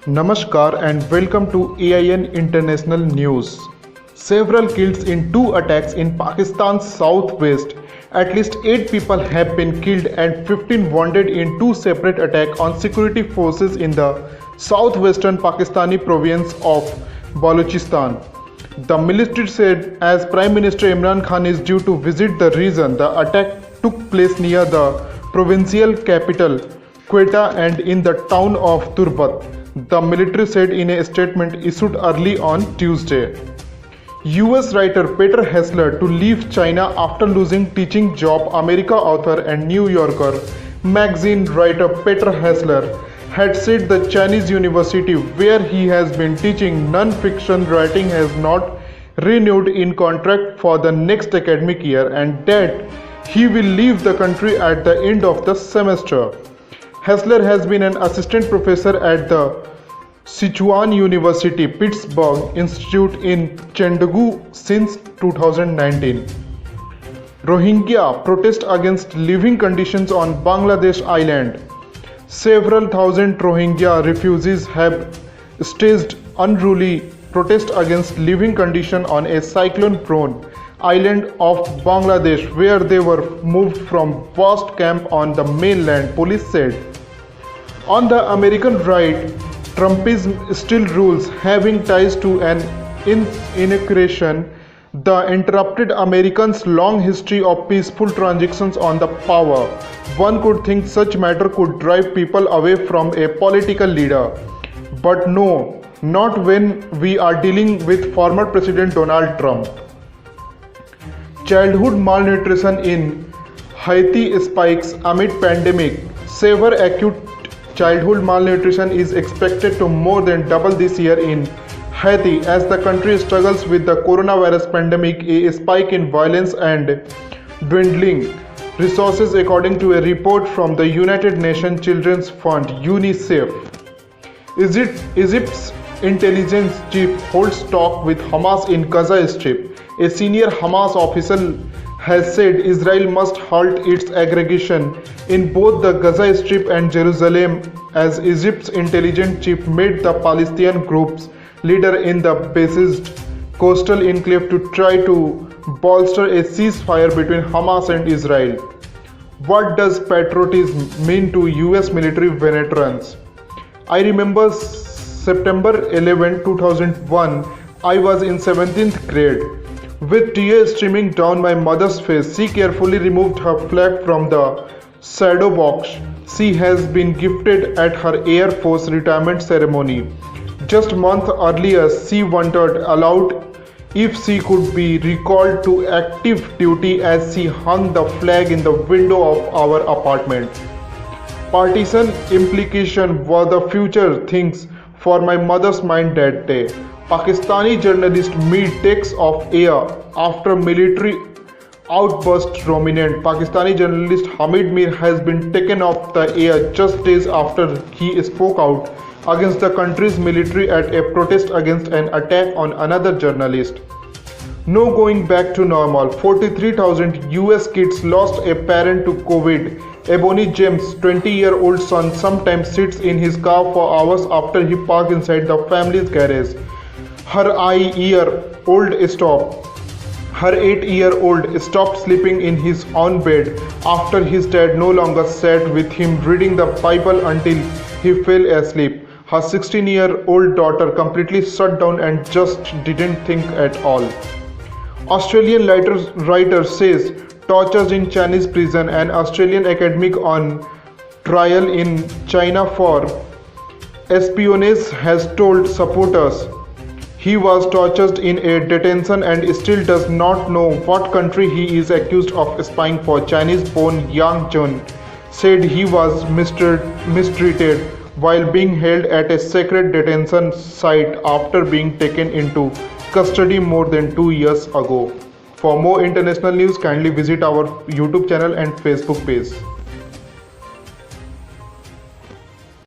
Namaskar and welcome to AIN International News. Several killed in two attacks in Pakistan's southwest. At least 8 people have been killed and 15 wounded in two separate attacks on security forces in the southwestern Pakistani province of Balochistan. The military said as Prime Minister Imran Khan is due to visit the region, the attack took place near the provincial capital Quetta and in the town of Turbat, the military said in a statement issued early on Tuesday. US writer Peter Hessler to leave China after losing teaching job. America author and New Yorker magazine writer Peter Hessler had said the Chinese university where he has been teaching non-fiction writing has not renewed in contract for the next academic year and that he will leave the country at the end of the semester. Hessler has been an assistant professor at the Sichuan University Pittsburgh Institute in Chengdu since 2019. Rohingya protest against living conditions on Bangladesh island. Several thousand Rohingya refugees have staged unruly protest against living conditions on a cyclone-prone island of Bangladesh where they were moved from vast camp on the mainland, police said. On the American right, Trumpism still rules, having ties to an inauguration. The interrupted Americans' long history of peaceful transactions on the power. One could think such matter could drive people away from a political leader. But no, not when we are dealing with former President Donald Trump. Childhood malnutrition in Haiti spikes amid pandemic. Severe acute childhood malnutrition is expected to more than double this year in Haiti as the country struggles with the coronavirus pandemic, a spike in violence and dwindling resources according to a report from the United Nations Children's Fund UNICEF. Egypt's intelligence chief holds talk with Hamas in Gaza Strip. A senior Hamas official has said Israel must halt its aggression in both the Gaza Strip and Jerusalem as Egypt's intelligence chief met the Palestinian group's leader in the besieged coastal enclave to try to bolster a ceasefire between Hamas and Israel. What does patriotism mean to US military veterans? I remember September 11, 2001, I was in 17th grade. With tears streaming down my mother's face, she carefully removed her flag from the shadow box she has been gifted at her Air Force retirement ceremony. Just a month earlier, she wondered aloud if she could be recalled to active duty as she hung the flag in the window of our apartment. Partisan implication were the future things for my mother's mind that day. Pakistani journalist Mir takes off air after military outburst. Prominent Pakistani journalist Hamid Mir has been taken off the air just days after he spoke out against the country's military at a protest against an attack on another journalist. No going back to normal. 43,000 US kids lost a parent to COVID. Ebony James' 20-year-old son sometimes sits in his car for hours after he parks inside the family's garage. Her 8-year-old stopped sleeping in his own bed after his dad no longer sat with him reading the Bible until he fell asleep. Her 16-year-old daughter completely shut down and just didn't think at all. Australian writer says tortures in Chinese prison. An Australian academic on trial in China for espionage has told supporters he was tortured in a detention and still does not know what country he is accused of spying for. Chinese-born Yang Jun said he was mistreated while being held at a secret detention site after being taken into custody more than 2 years ago. For more international news, kindly visit our YouTube channel and Facebook page.